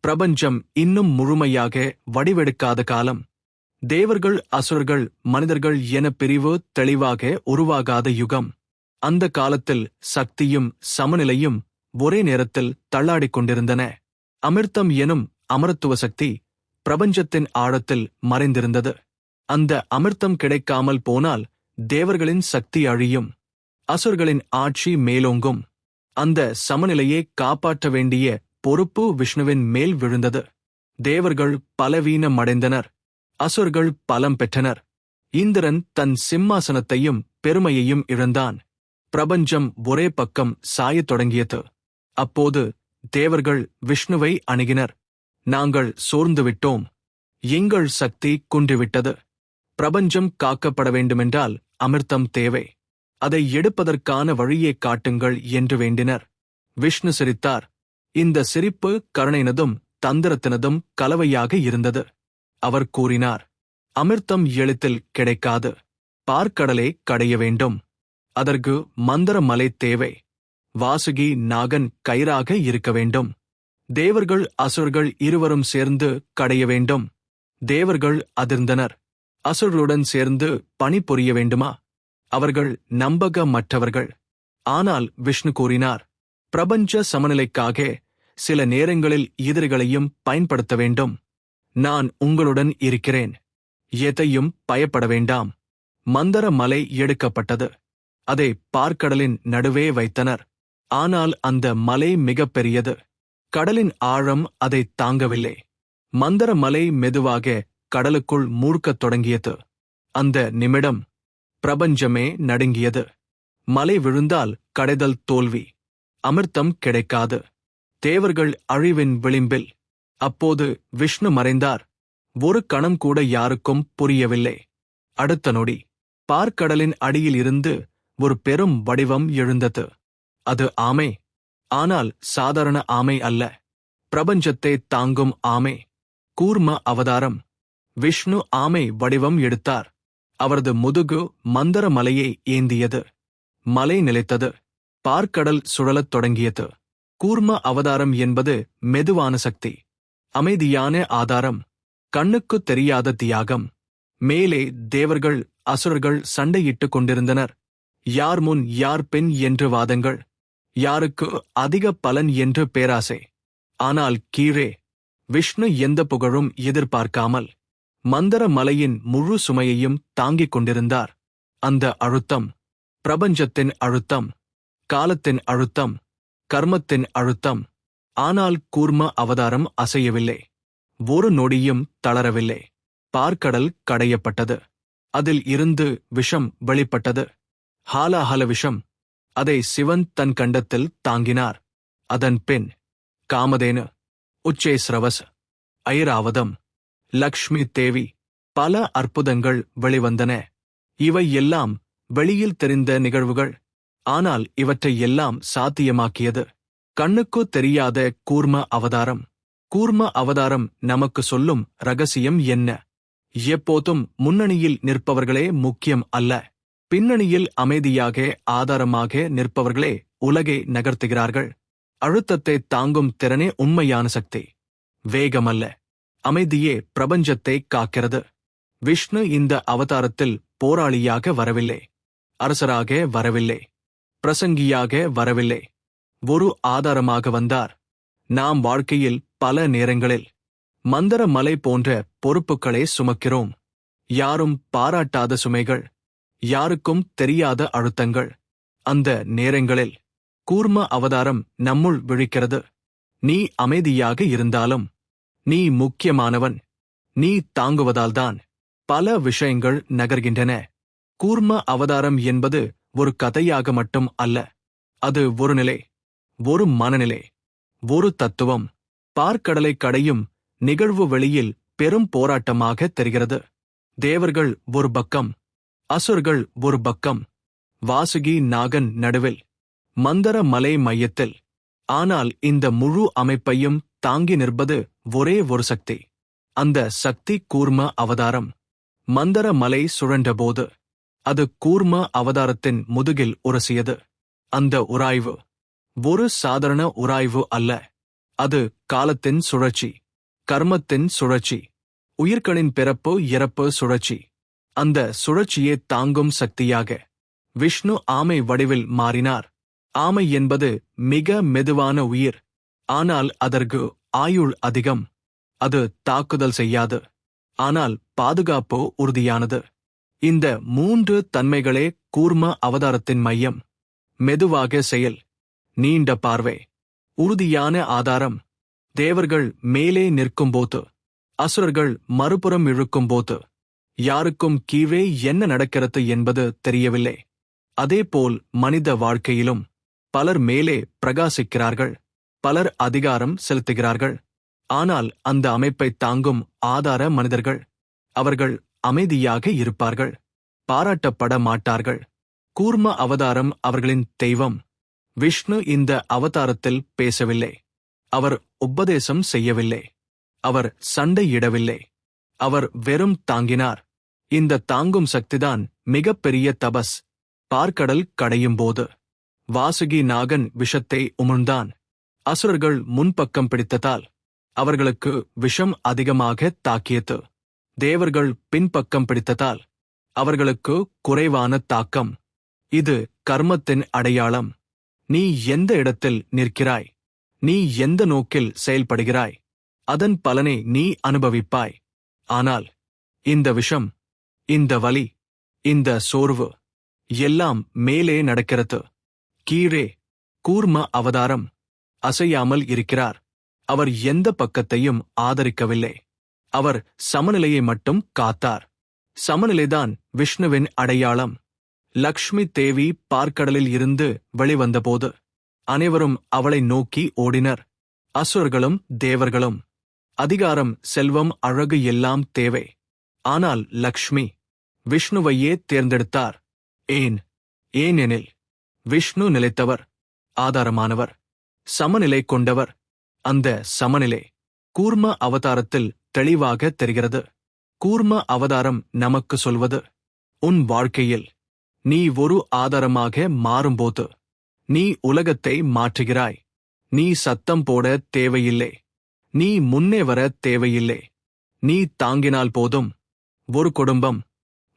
பிரபஞ்சம் இன்னும் முழுமையாக வடிவெடுக்காத காலம். தேவர்கள் அசுரர்கள் மனிதர்கள் என பிரிவு தெளிவாக உருவாகாத யுகம். அந்த காலத்தில் சக்தியும் சமநிலையும் ஒரே நேரத்தில் தள்ளாடிக் கொண்டிருந்தன. அமிர்தம் எனும் அமரத்துவ சக்தி பிரபஞ்சத்தின் ஆழத்தில் மறைந்திருந்தது. அந்த அமிர்தம் கிடைக்காமல் போனால் தேவர்களின் சக்தி அழியும், அசுரர்களின் ஆட்சி மேலோங்கும். அந்த சமநிலையை காப்பாற்ற வேண்டிய பொறுப்பு விஷ்ணுவின் மேல் விழுந்தது. தேவர்கள் பலவீனமடைந்தனர், அசுரர்கள் பலம் பெற்றனர். இந்திரன் தன் சிம்மாசனத்தையும் பெருமையையும் இழந்தான். பிரபஞ்சம் ஒரே பக்கம் சாயத் தொடங்கியது. அப்போது தேவர்கள் விஷ்ணுவை அணுகினர். நாங்கள் சோர்ந்துவிட்டோம், எங்கள் சக்தி குன்றிவிட்டது. பிரபஞ்சம் காக்கப்பட வேண்டுமென்றால் அமிர்தம் தேவை, அதை எடுப்பதற்கான வழியை காட்டுங்கள் என்று வேண்டினர். விஷ்ணு சிரித்தார். இந்த சிரிப்பு கருணையினதும் தந்திரத்தினதும் கலவையாக இருந்தது. அவர் கூறினார், அமிர்தம் எளிதில் கிடைக்காது, பார்க்கடலே கடைய வேண்டும். அதற்கு மந்திர மலை தேவை. வாசுகி நாகன் கயிறாக இருக்க வேண்டும். தேவர்கள் அசுரர்கள் இருவரும் சேர்ந்து கடைய வேண்டும். தேவர்கள் அதிர்ந்தனர். அசுரர்களுடன் சேர்ந்து பணிபுரிய வேண்டுமா? அவர்கள் நம்பகமற்றவர்கள். ஆனால் விஷ்ணு கூறினார், பிரபஞ்ச சமநிலைக்காக சில நேரங்களில் எதிரிகளையும் பயன்படுத்த வேண்டும். நான் உங்களுடன் இருக்கிறேன், எதையும் பயப்பட வேண்டாம். மந்திர மலை எடுக்கப்பட்டது. அதை பார்க்கடலின் நடுவே வைத்தனர். ஆனால் அந்த மலை மிகப்பெரியது. கடலின் ஆழம் அதை தாங்கவில்லை. மந்திர மலை மெதுவாக கடலுக்குள் மூழ்கத் தொடங்கியது. அந்த நிமிடம் பிரபஞ்சமே நடுங்கியது. மலை விழுந்தால் கடைதல் தோல்வி, அமிர்தம் கிடைக்காது. தேவர்கள் அழிவின் விளிம்பில். அப்போது விஷ்ணு மறைந்தார். ஒரு கணம் கூட யாருக்கும் புரியவில்லை. அடுத்த நொடி பார்க்கடலின் அடியில் இருந்து ஒரு பெரும் வடிவம் எழுந்தது. அது ஆமை. ஆனால் சாதாரண ஆமை அல்ல, பிரபஞ்சத்தை தாங்கும் ஆமை. கூர்ம அவதாரம். விஷ்ணு ஆமை வடிவம் எடுத்தார். அவரது முதுகு மந்திர மலையை ஏந்தியது. மலை நிலைத்தது. பார்க்கடல் சுழலத் தொடங்கியது. கூர்ம அவதாரம் என்பது மெதுவான சக்தி, அமைதியான ஆதாரம், கண்ணுக்குத் தெரியாத தியாகம். மேலே தேவர்கள் அசுரர்கள் சண்டையிட்டுக் கொண்டிருந்தனர். யார் முன் யார் பின் என்று வாதங்கள், யாருக்கு அதிக பலன் என்று பேராசை. ஆனால் கீழே விஷ்ணு எந்த புகழும் எதிர்பார்க்காமல் மந்திர மலையின் முழு சுமையையும் தாங்கிக் கொண்டிருந்தார். அந்த அழுத்தம் பிரபஞ்சத்தின் அழுத்தம், காலத்தின் அழுத்தம், கர்மத்தின் அழுத்தம். ஆனால் கூர்ம அவதாரம் அசையவில்லை, ஒரு நொடியும் தளரவில்லை. பார்க்கடல் கடையப்பட்டது. அதில் இருந்து விஷம் வெளிப்பட்டது. ஹாலாஹல விஷம். அதை சிவன் தன் கண்டத்தில் தாங்கினார். அதன் பின் காமதேனு, உச்சேஸ்ரவஸ், ஐராவதம், லக்ஷ்மி தேவி, பல அற்புதங்கள் வெளிவந்தன. இவை எல்லாம் வெளியில் தெரிந்த நிகழ்வுகள். ஆனால் இவற்றை எல்லாம் சாத்தியமாக்கியது கண்ணுக்கு தெரியாத கூர்ம அவதாரம். கூர்ம அவதாரம் நமக்கு சொல்லும் ரகசியம் என்ன? எப்போதும் முன்னணியில் நிற்பவர்களே முக்கியம் அல்ல, பின்னணியில் அமைதியாக ஆதாரமாக நிற்பவர்களே உலகை நகர்த்துகிறார்கள். அழுத்தத்தை தாங்கும் திறனே உண்மையான சக்தி, வேகமல்ல, அமைதியே பிரபஞ்சத்தை காக்கிறது. விஷ்ணு இந்த அவதாரத்தில் போராளியாக வரவில்லை, அரசராக வரவில்லை, பிரசங்கியாக வரவில்லை. ஒரு ஆதாரமாக வந்தார். நாம் வாழ்க்கையில் பல நேரங்களில் மந்திர மலை போன்ற பொறுப்புகளை சுமக்கிறோம். யாரும் பாராட்டாத சுமைகள், யாருக்கும் தெரியாத அழுத்தங்கள். அந்த நேரங்களில் கூர்ம அவதாரம் நம்முள் விழிக்கிறது. நீ அமைதியாக இருந்தாலும் நீ முக்கியமானவன். நீ தாங்குவதால்தான் பல விஷயங்கள் நகர்கின்றன. கூர்ம அவதாரம் என்பது ஒரு கதையாக மட்டும் அல்ல, அது ஒரு நிலை, ஒரு மனநிலை, ஒரு தத்துவம். பார்க்கடலை கடையும் நிகழ்வு வெளியில் பெரும் போராட்டமாக தெரிகிறது. தேவர்கள் ஒரு பக்கம், அசுரர்கள் ஒரு பக்கம், வாசுகி நாகன் நடுவில், மந்திர மலை மையத்தில். ஆனால் இந்த முழு அமைப்பையும் தாங்கி நிற்பது ஒரே ஒரு சக்தி. அந்த சக்தி கூர்ம அவதாரம். மந்திர மலை சுழன்றபோது அது கூர்ம அவதாரத்தின் முதுகில் உரசியது. அந்த உராய்வு ஒரு சாதாரண உராய்வு அல்ல, அது காலத்தின் சுழற்சி, கர்மத்தின் சுழற்சி, உயிர்களின் பிறப்பு இறப்பு சுழற்சி. அந்த சுழற்சியே தாங்கும் சக்தியாக விஷ்ணு ஆமை வடிவில் மாறினார். ஆமை என்பது மிக மெதுவான உயிர். ஆனால் அதற்கு ஆயுள் அதிகம். அது தாக்குதல் செய்யாது. ஆனால் பாதுகாப்போ உறுதியானது. இந்த 3 தன்மைகளே கூர்ம அவதாரத்தின் மையம். மெதுவாக செயல், நீண்ட பார்வை, உறுதியான ஆதாரம். தேவர்கள் மேலே நிற்கும்போது, அசுரர்கள் மறுபுறம் இழுக்கும்போது, யாருக்கும் கீழே என்ன நடக்கிறது என்பது தெரியவில்லை. அதேபோல் மனித வாழ்க்கையிலும் பலர் மேலே பிரகாசிக்கிறார்கள், பலர் அதிகாரம் செலுத்துகிறார்கள். ஆனால் அந்த அமைப்பை தாங்கும் ஆதார மனிதர்கள். அவர்கள் அமைதியாக இருப்பார்கள், பாராட்டப்பட மாட்டார்கள். கூர்ம அவதாரம் அவர்களின் தெய்வம். விஷ்ணு இந்த அவதாரத்தில் பேசவில்லை. அவர் உபதேசம் செய்யவில்லை. அவர் சண்டையிடவில்லை. அவர் வெறும் தாங்கினார். இந்த தாங்கும் சக்திதான் மிகப்பெரிய தபஸ். பார்க்கடல் கடையும்போது வாசுகி நாகன் விஷத்தை உமிழ்ந்தான். அசுரர்கள் முன்பக்கம் பிடித்ததால் அவர்களுக்கு விஷம் அதிகமாக தாக்கியது. தேவர்கள் பின்பக்கம் பிடித்ததால் அவர்களுக்கு குறைவான தாக்கம். இது கர்மத்தின் அடையாளம். நீ எந்த இடத்தில் நிற்கிறாய், நீ எந்த நோக்கில் செயல்படுகிறாய், அதன் பலனை நீ அனுபவிப்பாய். ஆனால் இந்த விஷம், இந்த வலி, இந்த சோர்வு எல்லாம் மேலே நடக்கிறது. கீழே கூர்ம அவதாரம் அசையாமல் இருக்கிறார். அவர் எந்த பக்கத்தையும் ஆதரிக்கவில்லை. அவர் சமநிலையை மட்டும் காத்தார். சமநிலைதான் விஷ்ணுவின் அடையாளம். லக்ஷ்மி தேவி பார்க்கடலில் இருந்து வெளிவந்தபோது அனைவரும் அவளை நோக்கி ஓடினர். அசுரர்களும் தேவர்களும். அதிகாரம், செல்வம், அழகு எல்லாம் தேவை. ஆனால் லக்ஷ்மி விஷ்ணுவையே தேர்ந்தெடுத்தார். ஏனெனில் விஷ்ணு நிலைத்தவர், ஆதாரமானவர், சமநிலை கொண்டவர். அந்த சமநிலை கூர்ம அவதாரத்தில் தெளிவாக தெரிகிறது. கூர்ம அவதாரம் நமக்கு சொல்வது, உன் வாழ்க்கையில் நீ ஒரு ஆதாரமாக மாறும்போது நீ உலகத்தை மாற்றுகிறாய். நீ சத்தம் போட தேவையில்லை. நீ முன்னே வர தேவையில்லை. நீ தாங்கினால் போதும். ஒரு குடும்பம்,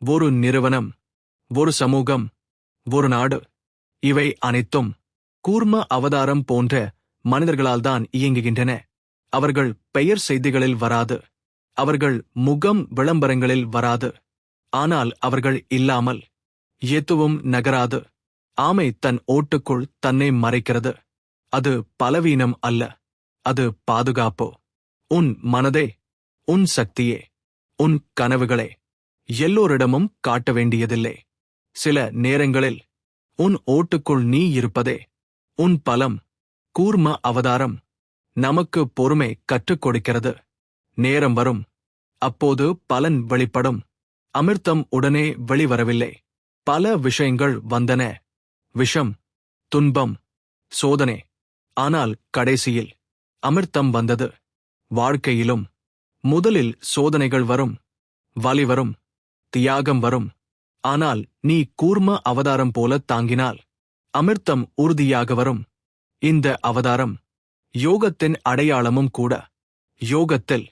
ஒரு நிறுவனம், ஒரு சமூகம், ஒரு நாடு, இவை அனைத்தும் கூர்ம அவதாரம் போன்ற மனிதர்களால்தான் இயங்குகின்றன. அவர்கள் பெயர் செய்திகளில் வராது. அவர்கள் முகம் விளம்பரங்களில் வராது. ஆனால் அவர்கள் இல்லாமல் எதுவும் நகராது. ஆமை தன் ஓட்டுக்குள் தன்னை மறைக்கிறது. அது பலவீனம் அல்ல, அது பாதுகாப்பு. உன் மனதே, உன் சக்தியே, உன் கனவுகளே எல்லோரிடமும் காட்ட வேண்டியதில்லை. சில நேரங்களில் உன் ஓட்டுக்குள் நீ இருப்பதே உன் பலம். கூர்ம அவதாரம் நமக்கு பொறுமை கற்றுக் கொடுக்கிறது. நேரம் வரும், அப்போது பலன் வெளிப்படும். அமிர்தம் உடனே வெளிவரவில்லை. பல விஷயங்கள் வந்தன. விஷம், துன்பம், சோதனை. ஆனால் கடைசியில் அமிர்தம் வந்தது. வாழ்க்கையிலும் முதலில் சோதனைகள் வரும், வலி வரும், தியாகம் வரும். ஆனால் நீ கூர்ம அவதாரம் போல தாங்கினால் அமிர்தம் உறுதியாக வரும். இந்த அவதாரம் யோகத்தின் அடையாளமும் கூட. யோகத்தில்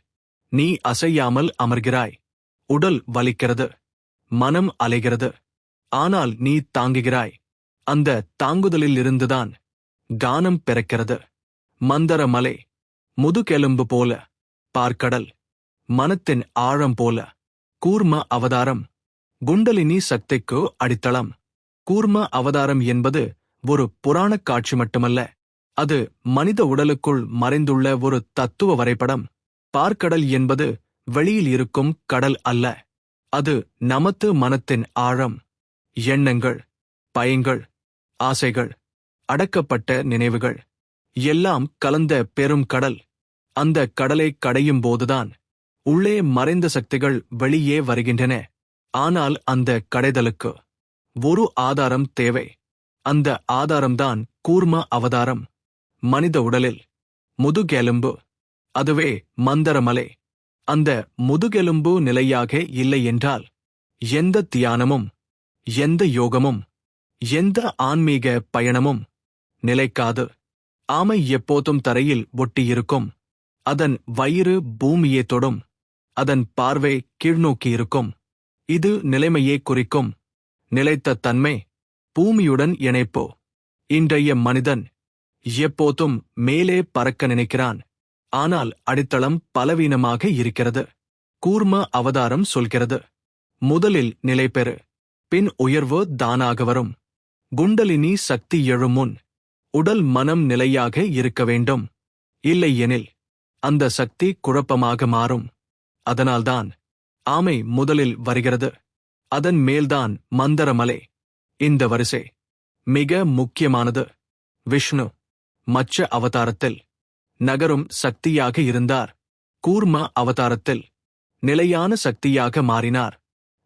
நீ அசையாமல் அமர்கிறாய். உடல் வலிக்கிறது, மனம் அலைகிறது. ஆனால் நீ தாங்குகிறாய். அந்த தாங்குதலிலிருந்துதான் கானம் பிறக்கிறது. மந்தர மலை முதுகெலும்பு போல, பார்க்கடல் மனத்தின் ஆழம் போல. கூர்ம அவதாரம் குண்டலினி சக்திக்கு அடித்தளம். கூர்ம அவதாரம் என்பது ஒரு புராணக் காட்சி மட்டுமல்ல. அது மனித உடலுக்குள் மறைந்துள்ள ஒரு தத்துவ வரைபடம். பார்க்கடல் என்பது வெளியில் இருக்கும் கடல் அல்ல. அது நமது மனத்தின் ஆழம். எண்ணங்கள், பயங்கள், ஆசைகள், அடக்கப்பட்ட நினைவுகள் எல்லாம் கலந்த பெரும் கடல். அந்த கடலை கடையும் போதுதான் உள்ளே மறைந்த சக்திகள் வெளியே வருகின்றன. ஆனால் அந்த கடைதலுக்கு ஒரு ஆதாரம் தேவை. அந்த ஆதாரம்தான் கூர்ம அவதாரம். மனித உடலில் முதுகெலும்பு, அதுவே மந்தரமலை. அந்த முதுகெலும்பு நிலையாக இல்லை என்றால் எந்த தியானமும், எந்த யோகமும், எந்த ஆன்மீக பயணமும் நிலைக்காது. ஆமை எப்போதும் தரையில் ஒட்டியிருக்கும். அதன் வயிறு பூமியே தொடும். அதன் பார்வை கீழ்நோக்கியிருக்கும். இது நிலைமையே குறிக்கும். நிலைத்த தன்மை, பூமியுடன் இணைப்பு. இன்றைய மனிதன் எப்போதும் மேலே பறக்க நினைக்கிறான். ஆனால் அடித்தளம் பலவீனமாக இருக்கிறது. கூர்ம அவதாரம் சொல்கிறது, முதலில் நிலைபெறு, பின் உயர்வு தானாக வரும். குண்டலினி சக்தி எழும் முன் உடல் மனம் நிலையாக இருக்க வேண்டும். இல்லையெனில் அந்த சக்தி குழப்பமாக மாறும். அதனால்தான் ஆமை முதலில் வருகிறது. அதன் மேல்தான் மந்தரமலை. இந்த வரிசை மிக முக்கியமானது. விஷ்ணு மச்ச அவதாரத்தில் நகரும் சக்தியாக இருந்தார். கூர்ம அவதாரத்தில் நிலையான சக்தியாக மாறினார்.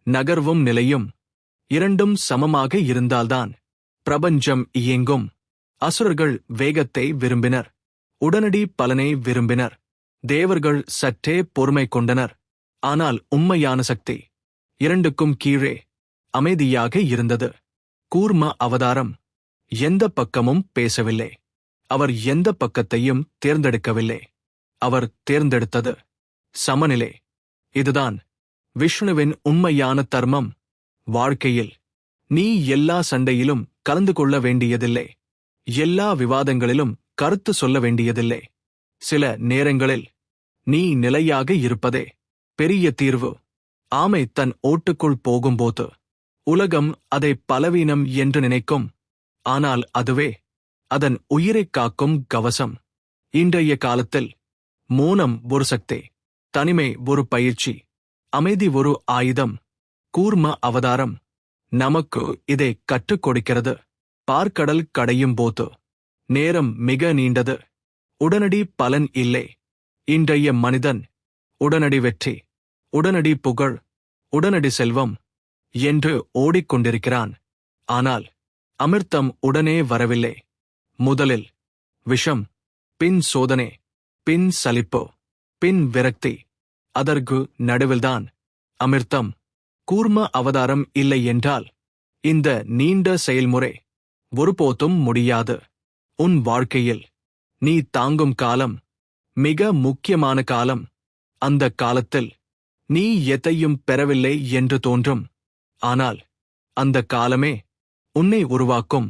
நகர்வும் நிலையும் இரண்டும் சமமாக இருந்தால்தான் பிரபஞ்சம் இயங்கும். அசுரர்கள் வேகத்தை விரும்பினர். உடனடி பலனை விரும்பினர். தேவர்கள் சற்றே பொறுமை கொண்டனர். ஆனால் உண்மையான சக்தி இரண்டுக்கும் கீழே அமைதியாக இருந்தது. கூர்ம அவதாரம் எந்த பக்கமும் பேசவில்லை. அவர் எந்த பக்கத்தையும் தேர்ந்தெடுக்கவில்லை. அவர் தேர்ந்தெடுத்தது சமநிலை. இதுதான் விஷ்ணுவின் உண்மையான தர்மம். வாழ்க்கையில் நீ எல்லா சண்டையிலும் கலந்து கொள்ள வேண்டியதில்லை. எல்லா விவாதங்களிலும் கருத்து சொல்ல வேண்டியதில்லை. சில நேரங்களில் நீ நிலையாக இருப்பதே பெரிய தீர்வு. ஆமை தன் ஓட்டுக்குள் போகும்போது உலகம் அதை பலவீனம் என்று நினைக்கும். ஆனால் அதுவே அதன் உயிரைக் காக்கும் கவசம். இன்றைய காலத்தில் மௌனம் ஒரு சக்தி, தனிமை ஒரு பயிற்சி, அமைதி ஒரு ஆயுதம். கூர்ம அவதாரம் நமக்கு இதை கற்றுக் கொடுக்கிறது. பார்க்கடல் கடையும் போது நேரம் மிக நீண்டது. உடனடி பலன் இல்லை. இன்றைய மனிதன் உடனடி வெற்றி, உடனடி புகழ், உடனடி செல்வம் என்று ஓடிக்கொண்டிருக்கிறான். ஆனால் அமிர்தம் உடனே வரவில்லை. முதலில் விஷம், பின் சோதனை, பின் சலிப்பு, பின் விரக்தி. அதற்கு நடுவில்தான் அமிர்தம். கூர்ம அவதாரம் இல்லை என்றால் இந்த நீண்ட செயல்முறை ஒருபோதும் முடியாது. உன் வாழ்க்கையில் நீ தாங்கும் காலம் மிக முக்கியமான காலம். அந்த காலத்தில் நீ எதையும் பெறவில்லை என்று தோன்றும். ஆனால் அந்த காலமே உன்னை உருவாக்கும்.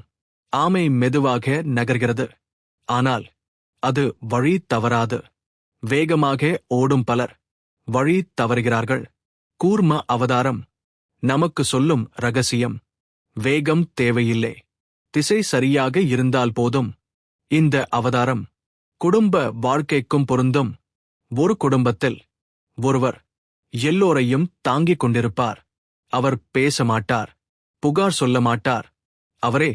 ஆமை மெதுவாக நகர்கிறது. ஆனால் அது வழி தவறாது. வேகமாக ஓடும் பலர் வழி தவறுகிறார்கள். கூர்ம அவதாரம் நமக்கு சொல்லும் ரகசியம், வேகம் தேவையில்லை, திசை சரியாக இருந்தால் போதும். இந்த அவதாரம் குடும்ப வாழ்க்கைக்கும் பொருந்தும். ஒரு குடும்பத்தில் ஒருவர் எல்லோரையும் தாங்கிக் கொண்டிருப்பார். அவர் பேச மாட்டார், புகார் சொல்ல மாட்டார். அவரே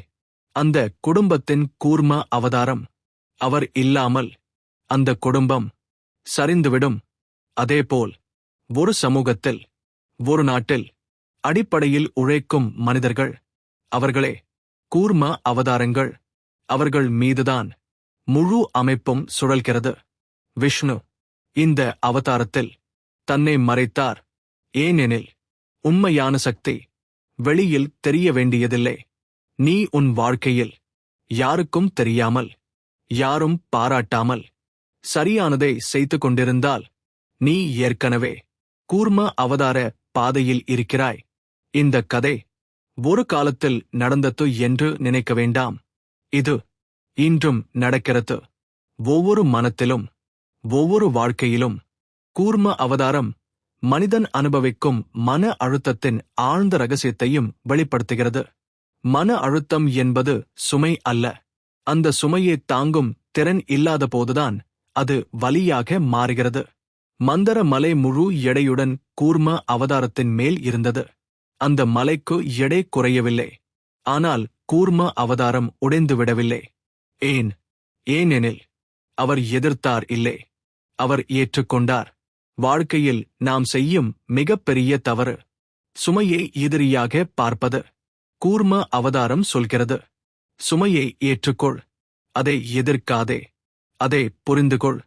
அந்த குடும்பத்தின் கூர்ம அவதாரம். அவர் இல்லாமல் அந்த குடும்பம் சரிந்துவிடும். அதேபோல் ஒரு சமூகத்தில், ஒரு நாட்டில் அடிப்படையில் உழைக்கும் மனிதர்கள், அவர்களே கூர்ம அவதாரங்கள். அவர்கள் மீதுதான் முழு அமைப்பும் சுழல்கிறது. விஷ்ணு இந்த அவதாரத்தில் தன்னை மறைத்தார். ஏனெனில் உண்மையான சக்தி வெளியில் தெரிய வேண்டியதில்லை. நீ உன் வாழ்க்கையில் யாருக்கும் தெரியாமல், யாரும் பாராட்டாமல் சரியானதை செய்து கொண்டிருந்தால் நீ ஏற்கனவே கூர்ம அவதார பாதையில் இருக்கிறாய். இந்த கதை ஒரு காலத்தில் நடந்தது என்று நினைக்க வேண்டாம். இது இன்றும் நடக்கிறது. ஒவ்வொரு மனத்திலும், ஒவ்வொரு வாழ்க்கையிலும். கூர்ம அவதாரம் மனிதன் அனுபவிக்கும் மன அழுத்தத்தின் ஆழ்ந்த ரகசியத்தையும் வெளிப்படுத்துகிறது. மன அழுத்தம் என்பது சுமை அல்ல. அந்த சுமையை தாங்கும் திறன் இல்லாத போதுதான் அது வலியாக மாறுகிறது. மந்தர மலை முழு எடையுடன் கூர்ம அவதாரத்தின் மேல் இருந்தது. அந்த மலைக்கு எடை குறையவில்லை. ஆனால் கூர்ம அவதாரம் உடைந்துவிடவில்லை. ஏன்? ஏனெனில் அவர் எதிர்த்தார் இல்லை, அவர் ஏற்றுக்கொண்டார். வாழ்க்கையில் நாம் செய்யும் மிகப்பெரிய தவறு சுமையை எதிரியாக பார்ப்பது. கூர்ம அவதாரம் சொல்கிறது, சுமையை ஏற்றுக்கொள், அதை எதிர்க்காதே, அதை புரிந்துகொள்.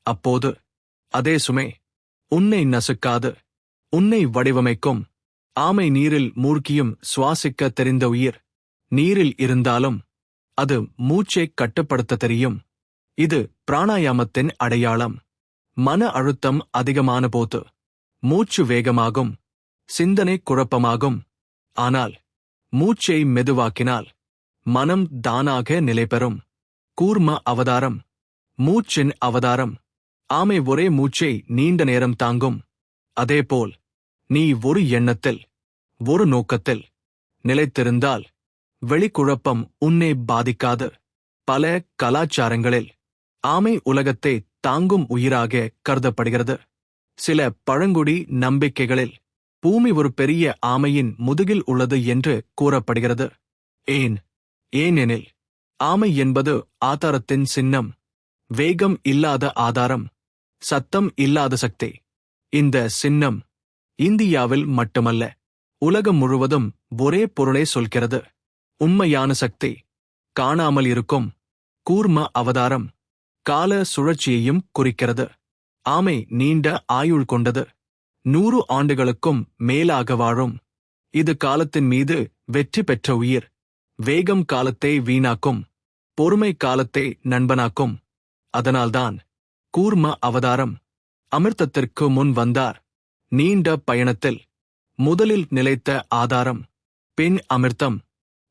அப்போது அதே சுமை உன்னை நசுக்காது, உன்னை வடிவமைக்கும். ஆமை நீரில் மூழ்கியும் சுவாசிக்க தெரிந்த உயிர். நீரில் இருந்தாலும் அது மூச்சை கட்டுப்படுத்த தெரியும். இது பிராணாயாமத்தின் அடையாளம். மன அழுத்தம் அதிகமான போது மூச்சு வேகமாகும், சிந்தனை குழப்பமாகும். ஆனால் மூச்சை மெதுவாக்கினால் மனம் தானாக நிலைபெறும். கூர்ம அவதாரம். மூச்சின் அவதாரம். ஆமை ஒரே மூச்சை நீண்ட நேரம் தாங்கும். அதேபோல் நீ ஒரு எண்ணத்தில், ஒரு நோக்கத்தில் நிலைத்திருந்தால் வெளிக்குழப்பம் உன்னை பாதிக்காது. பல கலாச்சாரங்களில் ஆமை உலகத்தை தாங்கும் உயிராக கருதப்படுகிறது. சில பழங்குடி நம்பிக்கைகளில் பூமி ஒரு பெரிய ஆமையின் முதுகில் உள்ளது என்று கூறப்படுகிறது. ஏனெனில் ஆமை என்பது ஆதாரத்தின் சின்னம், வேகம் இல்லாத ஆதாரம், சத்தம் இல்லாத சக்தி. இந்த சின்னம் இந்தியாவில் மட்டுமல்ல, உலகம் முழுவதும் ஒரே பொருளை சொல்கிறது. உண்மையான சக்தி காணாமல் இருக்கும். கூர்ம அவதாரம் கால சுழற்சியையும் குறிக்கிறது. ஆமை நீண்ட ஆயுள் கொண்டது. 100 ஆண்டுகளுக்கும் மேலாக வாழும். இது காலத்தின் மீது வெற்றி பெற்ற உயிர். வேகம் காலத்தை வீணாக்கும், பொறுமை காலத்தை நண்பனாக்கும். அதனால்தான் கூர்ம அவதாரம். அமிர்தத்திற்கு முன் வந்தார். நீண்ட பயணத்தில் முதலில் நிலைத்த ஆதாரம், பின் அமிர்தம்.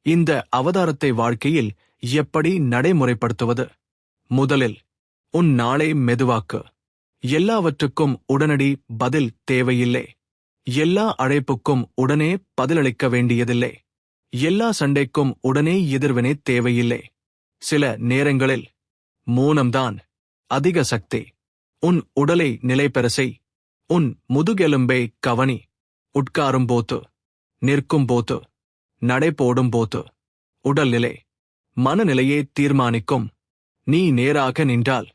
இந்த அவதாரத்தை வாழ்க்கையில் எப்படி நடைமுறைப்படுத்துவது? முதலில் உன் நாளை மெதுவாக்கு. எல்லாவற்றுக்கும் உடனடி பதில் தேவையில்லை. எல்லா அழைப்புக்கும் உடனே பதிலளிக்க வேண்டியதில்லை. எல்லா சண்டைக்கும் உடனே எதிர்வினை தேவையில்லை. சில நேரங்களில் மௌனம்தான் அதிக சக்தி. உன் உடலை நிலைபெற செய். உன் முதுகெலும்பை கவனி. உட்காரும்போது, நிற்கும்போது, நடைபோடும்போது. உடல்நிலை மனநிலையை தீர்மானிக்கும். நீ நேராக நின்றால்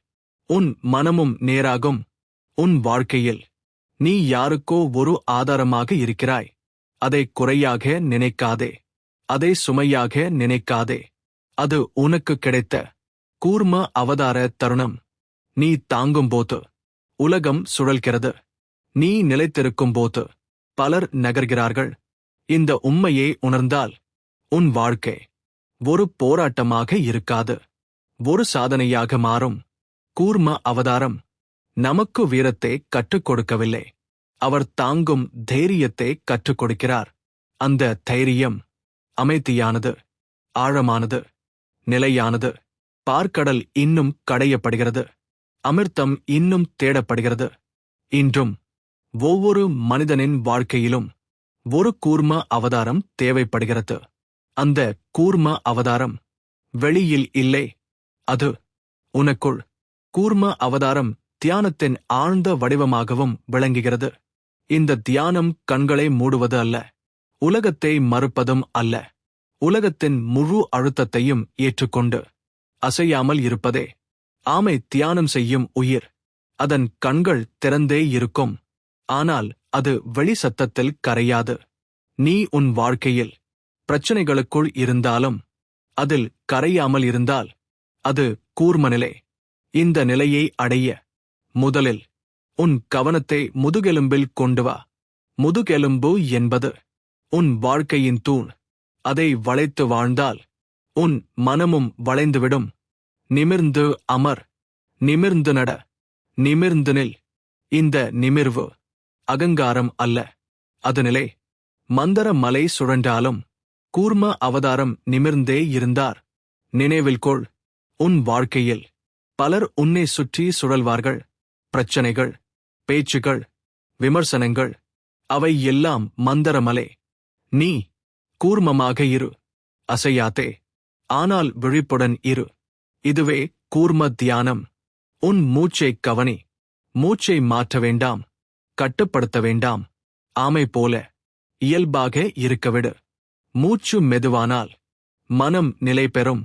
உன் மனமும் நேராகும். உன் வாழ்க்கையில் நீ யாருக்கோ ஒரு ஆதாரமாக இருக்கிறாய். அதை குறையாக நினைக்காதே. அதை சுமையாக நினைக்காதே. அது உனக்கு கிடைத்த கூர்ம அவதார தருணம். நீ தாங்கும்போது உலகம் சுழல்கிறது. நீ நிலைத்திருக்கும்போது பலர் நகர்கிறார்கள். இந்த உண்மையை உணர்ந்தால் உன் வாழ்க்கை ஒரு போராட்டமாக இருக்காது, ஒரு சாதனையாக மாறும். கூர்ம அவதாரம் நமக்கு வீரத்தை கற்றுக் கொடுக்கவில்லை, அவர் தாங்கும் தைரியத்தை கற்றுக் கொடுக்கிறார். அந்த தைரியம் அமைதியானது, ஆழமானது, நிலையானது. பார்க்கடல் இன்னும் கடையப்படுகிறது, அமிர்தம் இன்னும் தேடப்படுகிறது. இன்றும் ஒவ்வொரு மனிதனின் வாழ்க்கையிலும் ஒரு கூர்ம அவதாரம் தேவைப்படுகிறது. அந்த கூர்ம அவதாரம் வெளியில் இல்லை, அது உனக்குள். கூர்ம அவதாரம் தியானத்தின் ஆழ்ந்த வடிவமாகவும் விளங்குகிறது. இந்த தியானம் கண்களை மூடுவது அல்ல, உலகத்தை மறுப்பதும் அல்ல. உலகத்தின் முழு அழுத்தத்தையும் ஏற்றுக்கொண்டு அசையாமல் இருப்பதே. ஆமை தியானம் செய்யும் உயிர். அதன் கண்கள் திறந்தே இருக்கும், ஆனால் அது வெளி சத்தத்தில் கரையாது. நீ உன் வாழ்க்கையில் பிரச்சனைகளுக்குள் இருந்தாலும் அதில் கரையாமல் இருந்தால் அது கூர்மநிலை. இந்த நிலையை அடைய முதலில் உன் கவனத்தை முதுகெலும்பில் கொண்டு வா. முதுகெலும்பு என்பது உன் வாழ்க்கையின் தூண். அதை வளைத்து வாழ்ந்தால் உன் மனமும் வளைந்துவிடும். நிமிர்ந்து அமர், நிமிர்ந்து நட, நிமிர்ந்து நில். இந்த நிமிர்வு அகங்காரம் அல்ல, அது நிலை. மந்தர மலை சுழன்றாலும் கூர்ம அவதாரம் நிமிர்ந்தே இருந்தார். நினைவில் கொள், உன் வாழ்க்கையில் பலர் உன்னை சுற்றி சுழல்வார்கள். பிரச்சனைகள், பேச்சுகள், விமர்சனங்கள், அவை எல்லாம் மந்தரமலை. நீ கூர்மமாக இரு, அசையாதே, ஆனால் விழிப்புடன் இரு. இதுவே கூர்ம தியானம். உன் மூச்சைக் கவனி. மூச்சை மாற்ற வேண்டாம், கட்டுப்படுத்த வேண்டாம். ஆமை போல இயல்பாக இருக்கவிடு. மூச்சு மெதுவானால் மனம் நிலை பெறும்.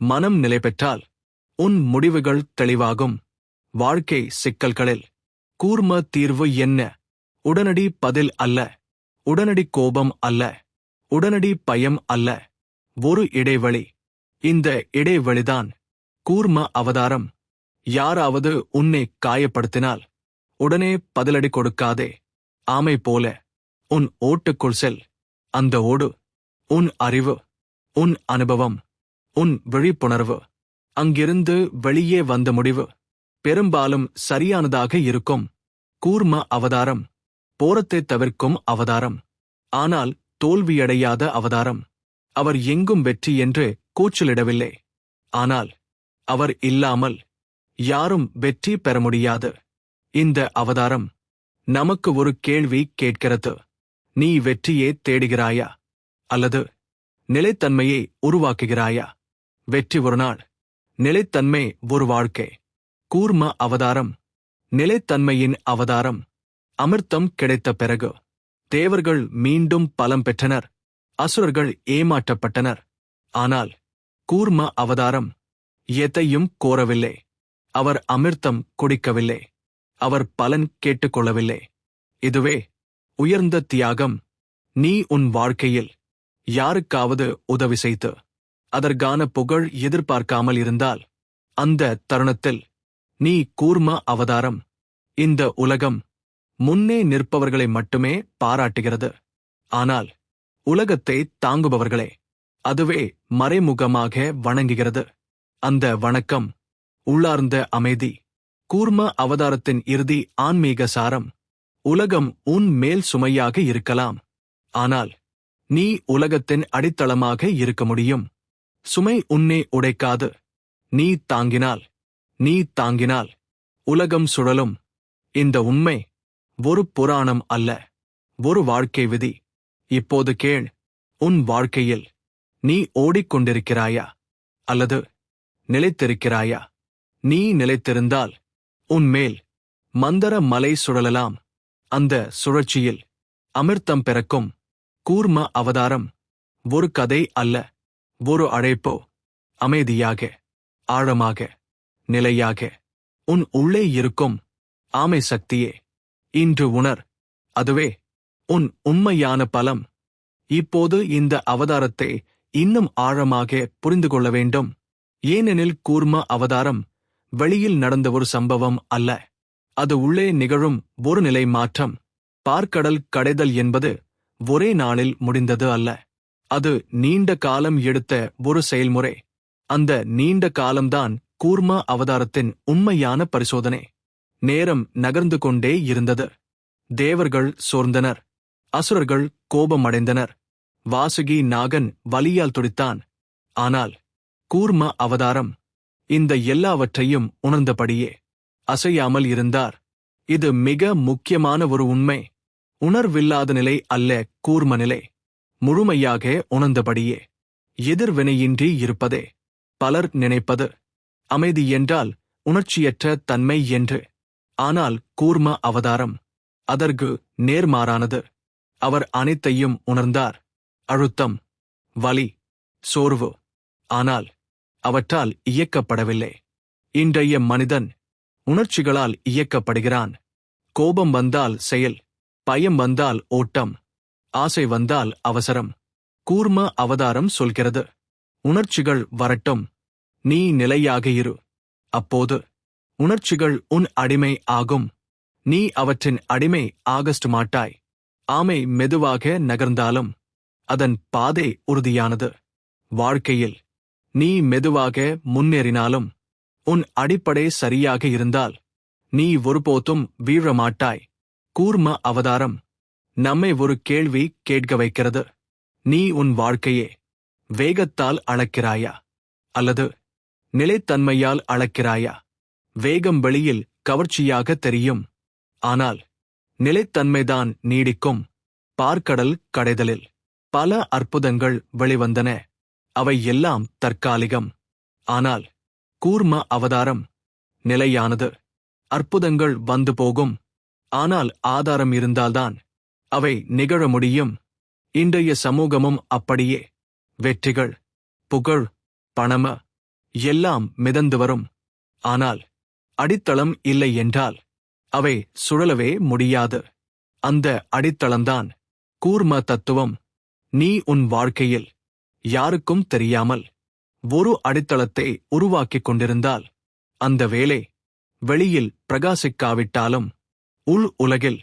மனம் நிலை பெற்றால் உன் முடிவுகள் தெளிவாகும். வாழ்க்கை சிக்கல்களில் கூர்ம தீர்வு என்ன? உடனடி பதில் அல்ல, உடனடி கோபம் அல்ல, உடனடி பயம் அல்ல, ஒரு இடைவெளி. இந்த இடைவெளிதான் கூர்ம அவதாரம். யாராவது உன்னை காயப்படுத்தினால் உடனே பதிலடி கொடுக்காதே. ஆமை போல உன் ஓட்டுக்குள் செல். அந்த ஓடு உன் அறிவு, உன் அனுபவம், உன் விழிப்புணர்வு. அங்கிருந்து வெளியே வந்த முடிவு பெரும்பாலும் சரியானதாக இருக்கும். கூர்ம அவதாரம் போரத்தை தவிர்க்கும் அவதாரம். ஆனால் தோல்வியடையாத அவதாரம். அவர் எங்கும் வெற்றி என்று கூச்சலிடவில்லை. ஆனால் அவர் இல்லாமல் யாரும் வெற்றி பெற முடியாது. இந்த அவதாரம் நமக்கு ஒரு கேள்வி கேட்கிறது. நீ வெற்றியே தேடுகிறாயா அல்லது நிலைத்தன்மையை உருவாக்குகிறாயா? வெற்றி ஒரு நாள், நிலைத்தன்மை ஒரு வாழ்க்கை. கூர்ம அவதாரம் நிலைத்தன்மையின் அவதாரம். அமிர்தம் கிடைத்த பிறகு தேவர்கள் மீண்டும் பலம் பெற்றனர், அசுரர்கள் ஏமாற்றப்பட்டனர். ஆனால் கூர்ம அவதாரம் எதையும் கோரவில்லை. அவர் அமிர்தம் குடிக்கவில்லை. அவர் பலன் கேட்டுக்கொள்ளவில்லை. இதுவே உயர்ந்த தியாகம். நீ உன் வாழ்க்கையில் யாருக்காவது உதவி செய்து அதற்கான புகழ் எதிர்பார்க்காமல் இருந்தால் அந்த தருணத்தில் நீ கூர்ம அவதாரம். இந்த உலகம் முன்னே நிற்பவர்களை மட்டுமே பாராட்டுகிறது. ஆனால் உலகத்தை தாங்குபவர்களே அதுவே மறைமுகமாக வணங்குகிறது. அந்த வணக்கம் உள்ளார்ந்த அமைதி. கூர்ம அவதாரத்தின் இறுதி ஆன்மீக சாரம். உலகம் உன் மேல் சுமையாக இருக்கலாம். ஆனால் நீ உலகத்தின் அடித்தளமாக இருக்க முடியும். சுமை உன்னை உடைக்காது. நீ தாங்கினால் உலகம் சுழலும். இந்த உண்மை ஒரு புராணம் அல்ல, ஒரு வாழ்க்கை விதி. இப்போது கேள், உன் வாழ்க்கையில் நீ ஓடிக்கொண்டிருக்கிறாயா அல்லது நிலைத்திருக்கிறாயா? நீ நிலைத்திருந்தால் உன்மேல் மந்தர மலை சுழலலாம். அந்த சுழற்சியில் அமிர்தம் பிறக்கும். கூர்ம அவதாரம் ஒரு கதை அல்ல, ஒரு அழைப்போ. அமைதியாக, ஆழமாக, நிலையாக உன் உள்ளே இருக்கும் ஆமை சக்தியே இன்று உணர். அதுவே உன் உண்மையான பலம். இப்போது இந்த அவதாரத்தை இன்னும் ஆழமாக புரிந்து கொள்ள வேண்டும். ஏனெனில் கூர்ம அவதாரம் வெளியில் நடந்த ஒரு சம்பவம் அல்ல. அது உள்ளே நிகழும் ஒரு நிலை மாற்றம். பார்க்கடல் கடைதல் என்பது ஒரே நாளில் முடிந்தது அல்ல. அது நீண்ட காலம் எடுத்த ஒரு செயல்முறை. அந்த நீண்ட காலம்தான் கூர்ம அவதாரத்தின் உண்மையான பரிசோதனை. நேரம் நகர்ந்து கொண்டே இருந்தது. தேவர்கள் சோர்ந்தனர், அசுரர்கள் கோபமடைந்தனர், வாசுகி நாகன் வலியால் துடித்தான். ஆனால் கூர்ம அவதாரம் இந்த எல்லாவற்றையும் உணர்ந்தபடியே அசையாமல் இருந்தார். இது மிக முக்கியமான ஒரு உண்மை. உணர்வில்லாத நிலை அல்ல கூர்ம நிலை. முழுமையாக உணர்ந்தபடியே எதிர்வினையின்றி இருப்பதே. பலர் நினைப்பது அமைதி என்றால் உணர்ச்சியற்ற தன்மை என்று. ஆனால் கூர்ம அவதாரம் அதற்கு நேர்மாறானது. அவர் அனைத்தையும் உணர்ந்தார். அழுத்தம், வலி, சோர்வு. ஆனால் அவற்றால் இயக்கப்படவில்லை. இன்றைய மனிதன் உணர்ச்சிகளால் இயக்கப்படுகிறான். கோபம் வந்தால் செயல், பயம் வந்தால் ஓட்டம், ஆசை வந்தால் அவசரம். கூர்ம அவதாரம் சொல்கிறது, உணர்ச்சிகள் வரட்டும், நீ நிலையாக இரு. அப்போது உணர்ச்சிகள் உன் அடிமை ஆகும். நீ அவற்றின் அடிமை ஆகஸ்ட் மாட்டாய். ஆமை மெதுவாக நகர்ந்தாலும் அதன் பாதை உறுதியானது. வாழ்க்கையில் நீ மெதுவாக முன்னேறினாலும் உன் அடிப்படை சரியாக இருந்தால் நீ ஒருபோதும் வீழமாட்டாய். கூர்ம அவதாரம் நம்மை ஒரு கேள்வி கேட்க வைக்கிறது. நீ உன் வாழ்க்கையே வேகத்தால் அளக்கிறாயா அல்லது நிலைத்தன்மையால் அளக்கிறாயா? வேகம் வெளியில் கவர்ச்சியாக தெரியும், ஆனால் நிலைத்தன்மைதான் நீடிக்கும். பார்க்கடல் கடைதலில் பல அற்புதங்கள் வெளிவந்தன. அவை எல்லாம் தற்காலிகம். ஆனால் கூர்ம அவதாரம் நிலையானது. அற்புதங்கள் வந்து போகும், ஆனால் ஆதாரம் இருந்தால்தான் அவை நிகழ முடியும். இன்றைய சமூகமும் அப்படியே. வெற்றிகள், புகழ், பணம எல்லாம் மிதந்து வரும். ஆனால் அடித்தளம் இல்லை என்றால் அவை சுழலவே முடியாது. அந்த அடித்தளம்தான் கூர்ம தத்துவம். நீ உன் வாழ்க்கையில் யாருக்கும் தெரியாமல் ஒரு அடித்தளத்தை உருவாக்கிக் கொண்டிருந்தால் அந்த வேலை வெளியில் பிரகாசிக்காவிட்டாலும் உள் உலகில்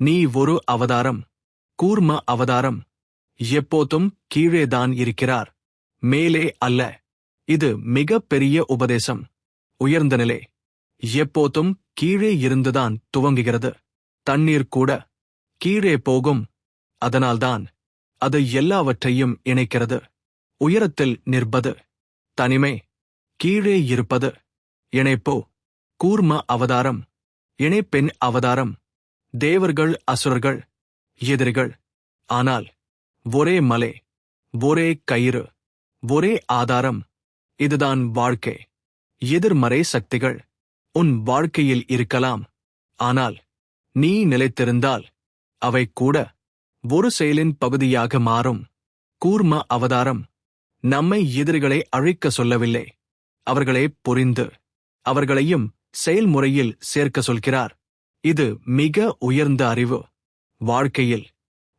நீ ஒரு அவதாரம். கூர்ம அவதாரம் எப்போதும் கீழேதான் இருக்கிறார், மேலே அல்ல. இது மிக பெரிய உபதேசம். உயர்ந்த நிலை எப்போதும் கீழே இருந்துதான் துவங்குகிறது. தண்ணீர் கூட கீழே போகும். அதனால்தான் அது எல்லாவற்றையும் இணைக்கிறது. உயரத்தில் நிற்பது தனிமை, கீழே இருப்பது இணைப்போ. கூர்ம அவதாரம் இணைப்பெண் அவதாரம். தேவர்கள் அசுரர்கள் எதிரிகள், ஆனால் ஒரே மலை, ஒரே கயிறு, ஒரே ஆதாரம். இதுதான் வாழ்க்கை. எதிர்மறை சக்திகள் உன் வாழ்க்கையில் இருக்கலாம், ஆனால் நீ நிலைத்திருந்தால் அவை கூட ஒரு செயலின் பகுதியாக மாறும். கூர்ம அவதாரம் நம்மை எதிரிகளை அழிக்க சொல்லவில்லை, அவர்களை புரிந்து அவர்களையும் செயல்முறையில் சேர்க்க சொல்கிறார். இது மிக உயர்ந்த அறிவு. வாழ்க்கையில்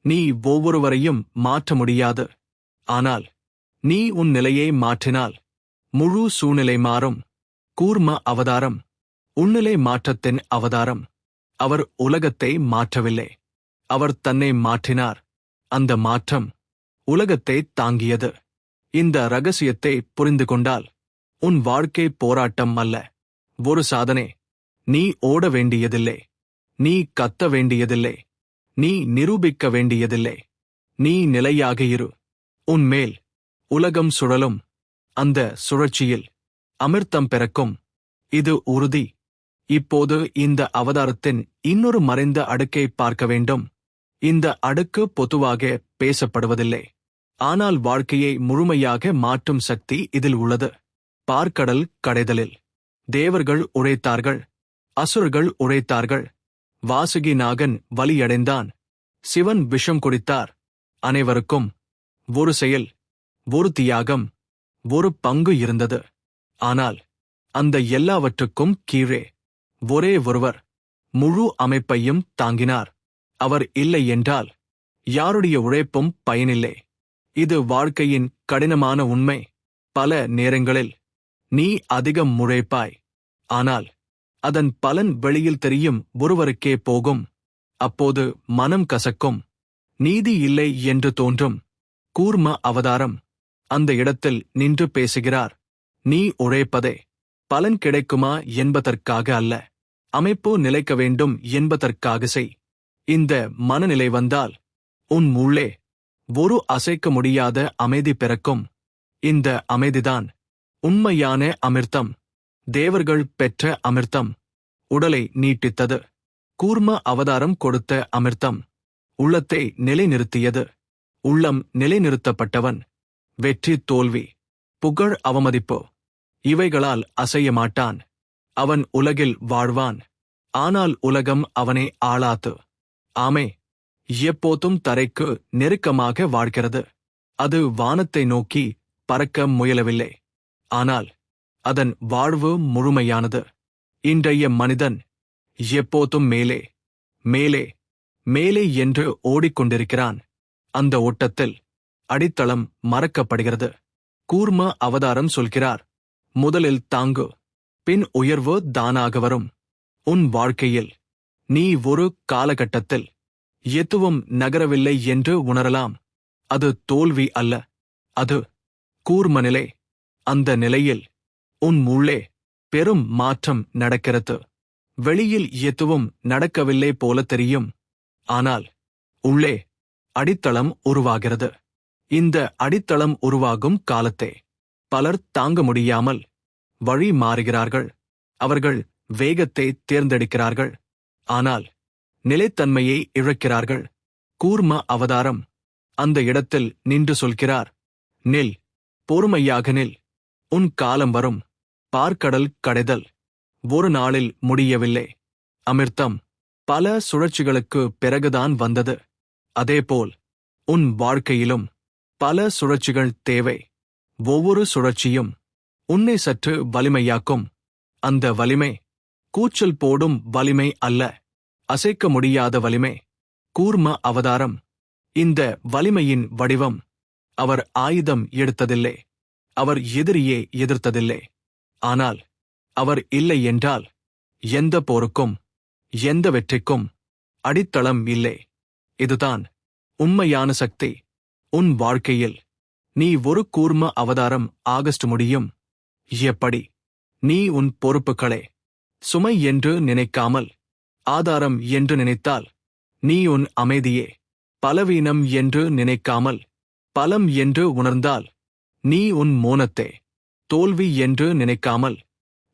நீ ஒவ்வொருவரையும் மாற்ற முடியாது, ஆனால் நீ உன் நிலையை மாற்றினால் முழு சூழ்நிலை மாறும். கூர்ம அவதாரம் உன்னிலை மாற்றத்தின் அவதாரம். அவர் உலகத்தை மாற்றவில்லை, அவர் தன்னை மாற்றினார். அந்த மாற்றம் உலகத்தை தாங்கியது. இந்த ரகசியத்தை புரிந்து கொண்டால் உன் வாழ்க்கை போராட்டம் அல்ல, ஒரு சாதனை. நீ ஓட வேண்டியதில்லை, நீ கத்த வேண்டியதில்லை, நீ நிரூபிக்க வேண்டியதில்லை. நீ நிலையாக இரு. உன்மேல் உலகம் சுழலும். அந்த சுழற்சியில் அமிர்தம் பிறக்கும். இது உறுதி. இப்போது இந்த அவதாரத்தின் இன்னொரு மறைந்த அடுக்கை பார்க்க வேண்டும். இந்த அடுக்கு பொதுவாக பேசப்படுவதில்லை, ஆனால் வாழ்க்கையை முழுமையாக மாற்றும் சக்தி இதில் உள்ளது. பார்க்கடல் கடைதலில் தேவர்கள் உழைத்தார்கள், அசுரர்கள் உழைத்தார்கள். வாசுகி நாகன் வலியடைந்தான், சிவன் விஷம் குடித்தார். அனைவருக்கும் ஒரு செயல், ஒரு தியாகம், ஒரு பங்கு இருந்தது. ஆனால் அந்த எல்லாவற்றுக்கும் கீழே ஒரே ஒருவர் முழு அமைப்பையும் தாங்கினார். அவர் இல்லை என்றால் யாருடைய உழைப்பும் பயனில்லை. இது வாழ்க்கையின் கடினமான உண்மை. பல நேரங்களில் நீ அதிகம் உழைப்பாய், ஆனால் அதன் பலன் வெளியில் தெரியும் ஒருவருக்கே போகும். அப்போது மனம் கசக்கும், நீதி இல்லை என்று தோன்றும். கூர்ம அவதாரம் அந்த இடத்தில் நின்று பேசுகிறார். நீ உழைப்பதே பலன் கிடைக்குமா என்பதற்காக அல்ல, அமைப்பு நிலைக்க வேண்டும் என்பதற்காக செய். இந்த மனநிலை வந்தால் உன் உள்ளே ஒரு அசைக்க முடியாத அமைதி பிறக்கும். இந்த அமைதிதான் உண்மையான அமிர்தம். தேவர்கள் பெற்ற அமிர்தம் உடலை நீட்டித்தது. கூர்ம அவதாரம் கொடுத்த அமிர்தம் உள்ளத்தை நிலைநிறுத்தியது. உள்ளம் நிலைநிறுத்தப்பட்டவன் வெற்றி தோல்வி, புகழ் அவமதிப்பு இவைகளால் அசைய மாட்டான். அவன் உலகில் வாழ்வான், ஆனால் உலகம் அவனை ஆளாத்து. ஆமே, எப்போதும் தரைக்கு நெருக்கமாக வாழ்கிறது. அது வானத்தை நோக்கி பறக்க முயலவில்லை, ஆனால் அதன் வாழ்வு முழுமையானது. இன்றைய மனிதன் எப்போதும் மேலே மேலே மேலே என்று ஓடிக்கொண்டிருக்கிறான். அந்த ஓட்டத்தில் அடித்தளம் மறக்கப்படுகிறது. கூர்ம அவதாரம் சொல்கிறார், முதலில் தாங்கு, பின் உயர்வு தானாக வரும். உன் வாழ்க்கையில் நீ ஒரு காலகட்டத்தில் எதுவும் நகரவில்லை என்று உணரலாம். அது தோல்வி அல்ல, அது கூர்ம நிலை. அந்த நிலையில் உன் உள்ளே பெரும் மாற்றம் நடக்கிறது. வெளியில் எதுவும் நடக்கவில்லை போல தெரியும், ஆனால் உள்ளே அடித்தளம் உருவாகிறது. இந்த அடித்தளம் உருவாகும் காலத்தை பலர் தாங்க முடியாமல் வழி மாறுகிறார்கள். அவர்கள் வேகத்தை தேர்ந்தெடுக்கிறார்கள், ஆனால் நிலைத்தன்மையை இழக்கிறார்கள். கூர்ம அவதாரம் அந்த இடத்தில் நின்று சொல்கிறார், நில், பொறுமையாக நில். உன் காலம் வரும். பார்க்கடல் கடைதல் ஒரு நாளில் முடியவில்லை. அமிர்தம் பல சுழற்சிகளுக்கு பிறகுதான் வந்தது. அதேபோல் உன் வாழ்க்கையிலும் பல சுழற்சிகள் தேவை. ஒவ்வொரு சுழற்சியும் உன்னை சற்று வலிமையாக்கும். அந்த வலிமை கூச்சல் போடும் வலிமை அல்ல, அசைக்க முடியாத வலிமை. கூர்ம அவதாரம் இந்த வலிமையின் வடிவம். அவர் ஆயுதம் எடுத்ததில்லை, அவர் எதிரியே எதிர்த்ததில்லை. ஆனால் அவர் இல்லை என்றால் எந்த போருக்கும் எந்த வெற்றிக்கும் அடித்தளம் இல்லை. இதுதான் உண்மையான சக்தி. உன் வாழ்க்கையில் நீ ஒரு கூர்ம அவதாரம் ஆகஸ்ட் முடியும். எப்படி? நீ உன் பொறுப்புகளே சுமை என்று நினைக்காமல் ஆதாரம் என்று நினைத்தால், நீ உன் அமைதியே பலவீனம் என்று நினைக்காமல் பலம் என்று உணர்ந்தால், நீ உன் மோனத்தை தோல்வி என்று நினைக்காமல்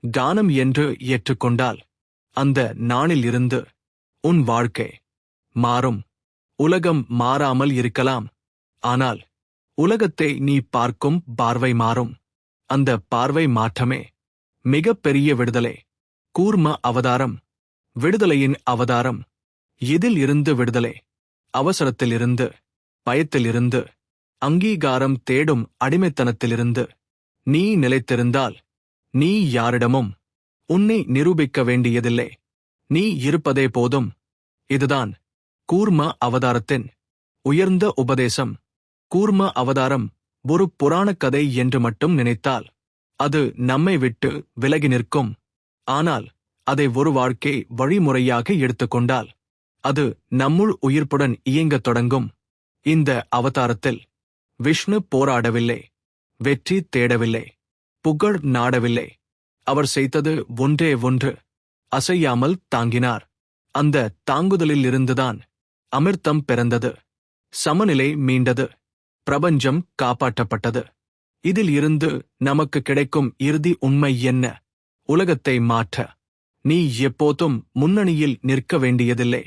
கானம் என்று ஏற்றுக்கொண்டால், அந்த நாளில் இருந்து உன் வாழ்க்கை மாறும். உலகம் மாறாமல் இருக்கலாம், ஆனால் உலகத்தை நீ பார்க்கும் பார்வை மாறும். அந்த பார்வை மாற்றமே மிகப்பெரிய விடுதலை. கூர்ம அவதாரம் விடுதலையின் அவதாரம். இதில் இருந்து விடுதலை. அவசரத்திலிருந்து, பயத்திலிருந்து, அங்கீகாரம் தேடும் அடிமைத்தனத்திலிருந்து நீ நிலைத்திருந்தால், நீ யாரிடமும் உன்னை நிரூபிக்க வேண்டியதில்லை. நீ இருப்பதே போதும். இதுதான் கூர்ம அவதாரத்தின் உயர்ந்த உபதேசம். கூர்ம அவதாரம் ஒரு புராணக் கதை என்று மட்டும் நினைத்தால், அது நம்மை விட்டு விலகி நிற்கும். ஆனால் அதை ஒரு வாழ்க்கை வழிமுறையாக எடுத்துக்கொண்டால், அது நம்முள் உயிர்ப்புடன் இயங்கத் தொடங்கும். இந்த அவதாரத்தில் விஷ்ணு போராடவில்லை, வெற்றி தேடவில்லை, புகழ் நாடவில்லை. அவர் செய்தது ஒன்றே ஒன்று, அசையாமல் தாங்கினார். அந்த தாங்குதலில் இருந்துதான் அமிர்தம் பிறந்தது. சமநிலை மீண்டது. பிரபஞ்சம் காப்பாற்றப்பட்டது. இதில் இருந்து நமக்கு கிடைக்கும் இறுதி உண்மை என்ன? உலகத்தை மாற்ற நீ எப்போதும் முன்னணியில் நிற்க வேண்டியதில்லை.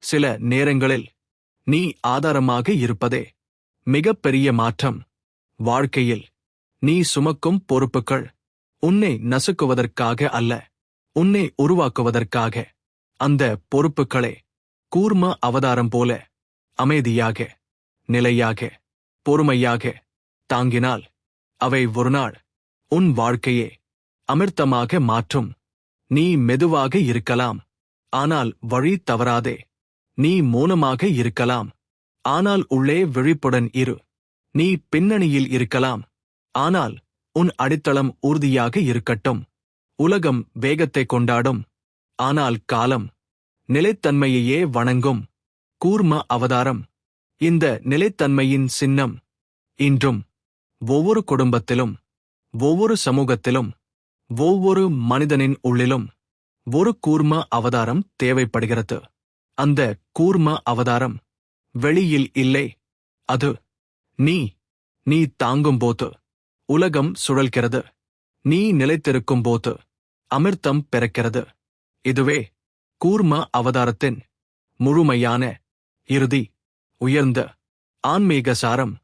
சில நேரங்களில் நீ ஆதாரமாக இருப்பதே மிகப்பெரிய மாற்றம். வாழ்க்கையில் நீ சுமக்கும் பொறுப்புகள் உன்னை நசுக்குவதற்காக அல்ல, உன்னை உருவாக்குவதற்காக. அந்த பொறுப்புகளே கூர்ம அவதாரம் போல அமைதியாக, நிலையாக, பொறுமையாக தாங்கினால், அவை ஒருநாள் உன் வாழ்க்கையே அமிர்தமாக மாற்றும். நீ மெதுவாக இருக்கலாம், ஆனால் வழி தவறாதே. நீ மௌனமாக இருக்கலாம், ஆனால் உள்ளே விழிப்புடன் இரு. நீ பின்னணியில் இருக்கலாம், ஆனால் உன் அடித்தளம் உறுதியாக இருக்கட்டும். உலகம் வேகத்தை கொண்டாடும், ஆனால் காலம் நிலைத்தன்மையையே வணங்கும். கூர்ம அவதாரம் இந்த நிலைத்தன்மையின் சின்னம். இன்றும் ஒவ்வொரு குடும்பத்திலும், ஒவ்வொரு சமூகத்திலும், ஒவ்வொரு மனிதனின் உள்ளிலும் ஒரு கூர்ம அவதாரம் தேவைப்படுகிறது. அந்த கூர்ம அவதாரம் வெளியில் இல்லை, அது நீ. நீ தாங்கும்போது உலகம் சுழல்கிறது. நீ நிலைத்திருக்கும்போது அமிர்தம் பிறக்கிறது. இதுவே கூர்ம அவதாரத்தின் முழுமையான, இறுதி, உயர்ந்த ஆன்மீக சாரம்.